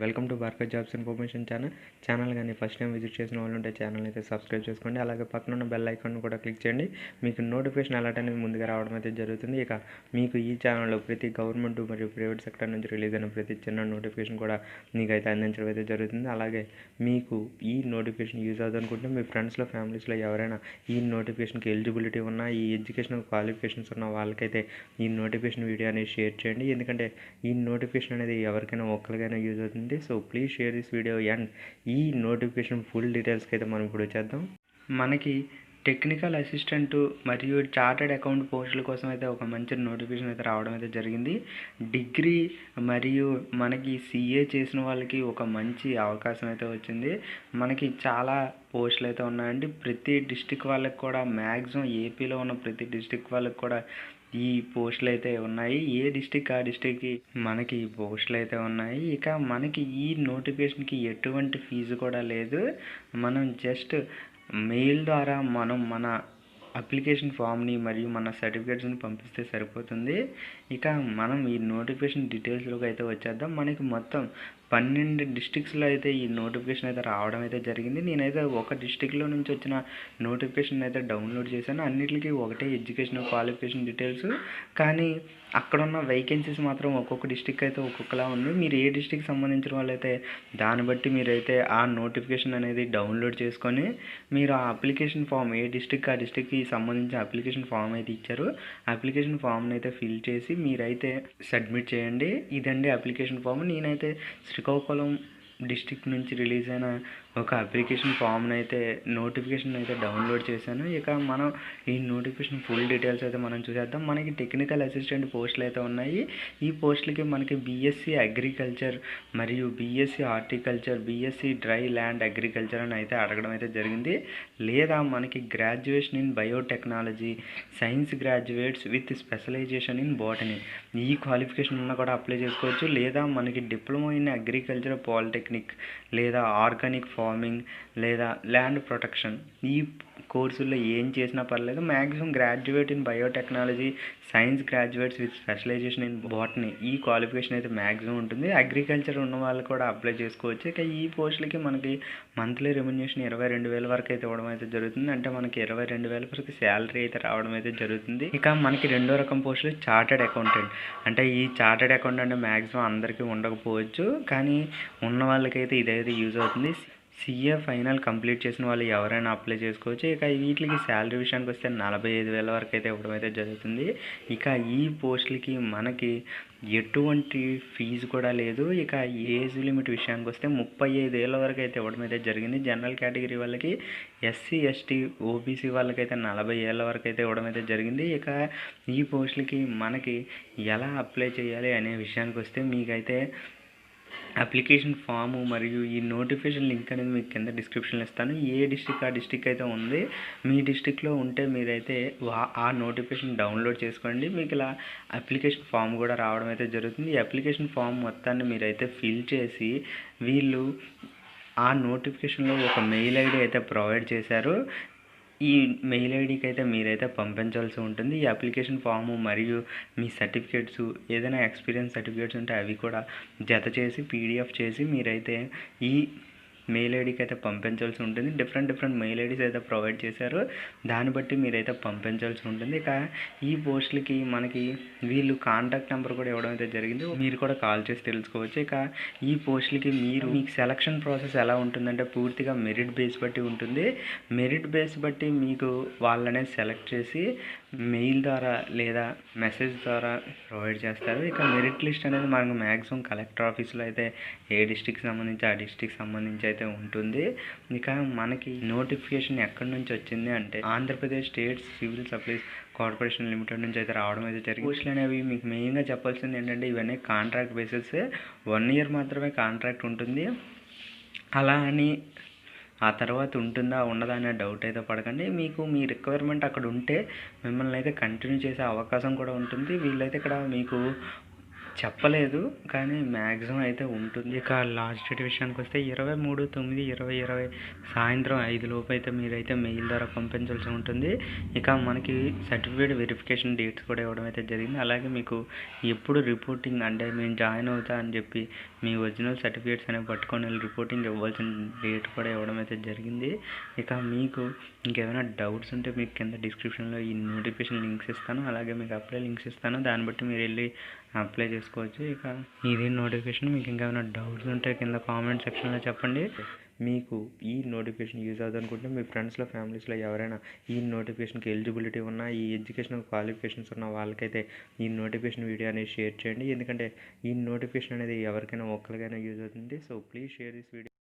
Welcome to Bhargav jobs information channel కానీ first time visit చేసిన వాళ్ళు ఉంటే ఛానల్ అయితే సబ్స్క్రైబ్ చేసుకోండి. అలాగే పక్కన ఉన్న బెల్ ఐకాన్ కూడా క్లిక్ చేయండి. మీకు నోటిఫికేషన్ అలర్ట్ అనేది ముందుగా రావడం అయితే జరుగుతుంది. ఇక మీకు ఈ ఛానల్లో ప్రతి గవర్నమెంట్ మరియు ప్రైవేట్ సెక్టర్ నుంచి రిలీజ్ అయిన ప్రతి చిన్న నోటిఫికేషన్ కూడా మీకు అయితే అందించడం అయితే జరుగుతుంది. అలాగే మీకు ఈ నోటిఫికేషన్ యూజ్ అవుతుంది అనుకుంటే మీ ఫ్రెండ్స్లో ఫ్యామిలీస్లో ఎవరైనా ఈ నోటిఫికేషన్కి ఎలిజిబిలిటీ ఉన్న ఈ ఎడ్యుకేషనల్ క్వాలిఫికేషన్స్ ఉన్న వాళ్ళకైతే ఈ నోటిఫికేషన్ వీడియో అనేది షేర్ చేయండి. ఎందుకంటే ఈ నోటిఫికేషన్ అనేది ఎవరికైనా ఒక్కరికైనా యూజ్ అవుతుంది. So please share this video and ఈ నోటిఫికేషన్ ఫుల్ డీటెయిల్స్కి అయితే మనం ఇప్పుడు వచ్చేద్దాం. మనకి టెక్నికల్ అసిస్టెంట్ మరియు చార్టెడ్ అకౌంట్ పోస్టుల కోసం అయితే ఒక మంచి నోటిఫికేషన్ అయితే రావడం అయితే జరిగింది. డిగ్రీ మరియు మనకి సిఏ చేసిన వాళ్ళకి ఒక మంచి అవకాశం అయితే వచ్చింది. మనకి చాలా పోస్టులు అయితే ఉన్నాయండి. ప్రతి డిస్టిక్ వాళ్ళకి కూడా మ్యాక్సిమం ఏపీలో ఉన్న ప్రతి డిస్టిక్ వాళ్ళకి కూడా ఈ పోస్టులు అయితే ఉన్నాయి. ఏ డిస్టిక్ ఆ డిస్టిక్కి మనకి ఈ పోస్టులు అయితే ఉన్నాయి. ఇక మనకి ఈ నోటిఫికేషన్కి ఎటువంటి ఫీజు కూడా లేదు. మనం జస్ట్ మెయిల్ ద్వారా మన అప్లికేషన్ ఫామ్ని మరియు మన సర్టిఫికేట్స్ని పంపిస్తే సరిపోతుంది. ఇక మనం ఈ నోటిఫికేషన్ డీటెయిల్స్లోకి అయితే వచ్చేద్దాం. మనకి మొత్తం 12 డిస్ట్రిక్ట్స్లో అయితే ఈ నోటిఫికేషన్ అయితే రావడం అయితే జరిగింది. నేనైతే ఒక డిస్ట్రిక్ట్లో నుంచి వచ్చిన నోటిఫికేషన్ అయితే డౌన్లోడ్ చేశాను. అన్నిటికీ ఒకటే ఎడ్యుకేషన్ క్వాలిఫికేషన్ డీటెయిల్స్, కానీ అక్కడ ఉన్న వేకెన్సీస్ మాత్రం ఒక్కొక్క డిస్ట్రిక్ట్ అయితే ఒక్కొక్కలా ఉంది. మీరు ఏ డిస్ట్రిక్ట్ సంబంధించిన వాళ్ళైతే దాన్ని బట్టి మీరైతే ఆ నోటిఫికేషన్ అనేది డౌన్లోడ్ చేసుకొని మీరు ఆ అప్లికేషన్ ఫామ్ ఏ డిస్ట్రిక్ట్ ఆ డిస్ట్రిక్ట్కి సంబంధించిన అప్లికేషన్ ఫామ్ అయితే ఇచ్చారు. అప్లికేషన్ ఫామ్ని అయితే ఫిల్ చేసి మీరైతే సబ్మిట్ చేయండి. ఇదండి అప్లికేషన్ ఫామ్. నేనైతే శ్రీకాకుళం డిస్ట్రిక్ట్ నుంచి రిలీజ్ అయిన ఒక అప్లికేషన్ ఫామ్ని అయితే నోటిఫికేషన్ అయితే డౌన్లోడ్ చేశాను. ఇక మనం ఈ నోటిఫికేషన్ ఫుల్ డీటెయిల్స్ అయితే మనం చూసేద్దాం. మనకి టెక్నికల్ అసిస్టెంట్ పోస్టులు అయితే ఉన్నాయి. ఈ పోస్టులకి మనకి బీఎస్సీ అగ్రికల్చర్ మరియు BSc horticulture, BSc dry land agriculture అని అయితే అడగడం అయితే జరిగింది. లేదా మనకి graduation in biotechnology, science graduates with specialisation in botany, ఈ క్వాలిఫికేషన్ ఉన్నా కూడా అప్లై చేసుకోవచ్చు. లేదా మనకి డిప్లొమా ఇన్ అగ్రికల్చర్ పాలిటెక్నిక్, లేదా ఆర్గానిక్ ఫార్మింగ్, లేదా ల్యాండ్ ప్రొటెక్షన్, ఈ కోర్సుల్లో ఏం చేసినా పర్లేదు. Maximum graduate in biotechnology, science graduates with specialisation in botany, ఈ క్వాలిఫికేషన్ అయితే మ్యాక్సిమం ఉంటుంది. అగ్రికల్చర్ ఉన్న వాళ్ళు కూడా అప్లై చేసుకోవచ్చు. ఇక ఈ పోస్టులకి మనకి మంత్లీ రెమ్యునేషన్ 22,000 వరకు అయితే ఇవ్వడం అయితే జరుగుతుంది. అంటే మనకి 22,000 వరకు శాలరీ అయితే రావడం అయితే జరుగుతుంది. ఇక మనకి రెండో రకం పోస్టులు చార్టెడ్ అకౌంటెంట్. అంటే ఈ చార్టెడ్ అకౌంటెంట్ మ్యాక్సిమం అందరికీ ఉండకపోవచ్చు, కానీ ఉన్న వాళ్ళకైతే ఇదైతే యూజ్ అవుతుంది. సిఏ ఫైనల్ కంప్లీట్ చేసిన వాళ్ళు ఎవరైనా అప్లై చేసుకోవచ్చు. ఇక వీటికి శాలరీ విషయానికి వస్తే 45,000 వరకు అయితే ఇవ్వడం అయితే జరుగుతుంది. ఇక ఈ పోస్టులకి మనకి ఎటువంటి ఫీజు కూడా లేదు. ఇక ఏజ్ లిమిట్ విషయానికి వస్తే 35 ఏళ్ళ వరకు అయితే ఇవ్వడం అయితే జరిగింది. జనరల్ కేటగిరీ వాళ్ళకి, ఎస్సీ ఎస్టీ ఓబీసీ వాళ్ళకైతే 40 ఏళ్ళ వరకు అయితే ఇవ్వడం అయితే జరిగింది. ఇక ఈ పోస్టులకి మనకి ఎలా అప్లై చేయాలి అనే విషయానికి వస్తే మీకైతే అప్లికేషన్ ఫాము మరియు ఈ నోటిఫికేషన్ లింక్ అనేది మీకు కింద డిస్క్రిప్షన్లో ఇస్తాను. ఏ డిస్ట్రిక్ట్ ఆ డిస్ట్రిక్ట్ అయితే ఉంది, మీ డిస్ట్రిక్ట్లో ఉంటే మీరైతే ఆ నోటిఫికేషన్ డౌన్లోడ్ చేసుకోండి. మీకు ఇలా అప్లికేషన్ ఫామ్ కూడా రావడం అయితే జరుగుతుంది. ఈ అప్లికేషన్ ఫామ్ మొత్తాన్ని మీరైతే ఫిల్ చేసి వీళ్ళు ఆ నోటిఫికేషన్లో ఒక మెయిల్ ఐడి అయితే ప్రొవైడ్ చేశారు. ఈ మెయిల్ ఐడికి అయితే మీరైతే పంపించాల్సి ఉంటుంది. ఈ అప్లికేషన్ ఫాము మరియు మీ సర్టిఫికేట్స్, ఏదైనా ఎక్స్పీరియన్స్ సర్టిఫికేట్స్ ఉంటే అవి కూడా జత చేసి పీడిఎఫ్ చేసి మీరైతే ఈ మెయిల్ ఐడికి అయితే పంపించాల్సి ఉంటుంది. డిఫరెంట్ మెయిల్ ఐడీస్ అయితే ప్రొవైడ్ చేశారు. దాన్ని బట్టి మీరైతే పంపించాల్సి ఉంటుంది. ఇక ఈ పోస్టులకి మనకి వీళ్ళు కాంటాక్ట్ నెంబర్ కూడా ఇవ్వడం అయితే జరిగింది. మీరు కూడా కాల్ చేసి తెలుసుకోవచ్చు. ఇక ఈ పోస్టులకి మీకు సెలక్షన్ ప్రాసెస్ ఎలా ఉంటుందంటే పూర్తిగా మెరిట్ బేస్ బట్టి ఉంటుంది. మెరిట్ బేస్ బట్టి మీకు వాళ్ళనే సెలెక్ట్ చేసి మెయిల్ ద్వారా లేదా మెసేజ్ ద్వారా ప్రొవైడ్ చేస్తారు. ఇక మెరిట్ లిస్ట్ అనేది మనకు మ్యాక్సిమం కలెక్టర్ ఆఫీస్లో అయితే ఏ డిస్ట్రిక్ట్ సంబంధించి ఆ డిస్ట్రిక్ట్ సంబంధించి అయితే ఉంటుంది. ఇక మనకి నోటిఫికేషన్ ఎక్కడి నుంచి వచ్చింది అంటే Andhra Pradesh state civil supplies corporation limited నుంచి అయితే రావడం అయితే జరిగింది. పోస్టులు అనేవి మీకు మెయిన్గా చెప్పాల్సింది ఏంటంటే ఇవన్నీ కాంట్రాక్ట్ బేసిస్, 1 ఇయర్ మాత్రమే కాంట్రాక్ట్ ఉంటుంది. అలా అని ఆ తర్వాత ఉంటుందా ఉండదా అనే డౌట్ అయితే పడకండి. మీకు మీ రిక్వైర్మెంట్ అక్కడ ఉంటే మిమ్మల్ని అయితే కంటిన్యూ చేసే అవకాశం కూడా ఉంటుంది. వీళ్ళైతే ఇక్కడ మీకు చెప్పలేదు, కానీ మ్యాక్సిమం అయితే ఉంటుంది. ఇక లాస్ట్ డేట్ విషయానికి వస్తే 23/9/2020 సాయంత్రం 5 లోపు అయితే మీరైతే మెయిల్ ద్వారా పంపించాల్సి ఉంటుంది. ఇక మనకి సర్టిఫికేట్ వెరిఫికేషన్ డేట్స్ కూడా ఇవ్వడం అయితే జరిగింది. అలాగే మీకు ఎప్పుడు రిపోర్టింగ్ అంటే మేము జాయిన్ అవుతా అని చెప్పి మీ ఒరిజినల్ సర్టిఫికేట్స్ అనేవి పట్టుకొని వెళ్ళి రిపోర్టింగ్ ఇవ్వాల్సిన డేట్ కూడా ఇవ్వడం అయితే జరిగింది. ఇక మీకు ఇంకేమైనా డౌట్స్ ఉంటే మీకు కింద డిస్క్రిప్షన్లో ఈ నోటిఫికేషన్ లింక్స్ ఇస్తాను, అలాగే మీకు అప్లై లింక్స్ ఇస్తాను. దాన్ని బట్టి మీరు వెళ్ళి అప్లై చేసుకోవచ్చు. ఇక ఇది నోటిఫికేషన్. మీకు ఇంకేమైనా డౌట్స్ ఉంటే కింద కామెంట్ సెక్షన్లో చెప్పండి. మీకు ఈ నోటిఫికేషన్ యూజ్ అవుతుంది అనుకుంటే మీ ఫ్రెండ్స్లో ఫ్యామిలీస్లో ఎవరైనా ఈ నోటిఫికేషన్కి ఎలిజిబిలిటీ ఉన్న, ఈ ఎడ్యుకేషనల్ క్వాలిఫికేషన్స్ ఉన్న వాళ్ళకైతే ఈ నోటిఫికేషన్ వీడియో అనేది షేర్ చేయండి. ఎందుకంటే ఈ నోటిఫికేషన్ అనేది ఎవరికైనా ఒక్కరికైనా యూజ్ అవుతుంది. So please share this video.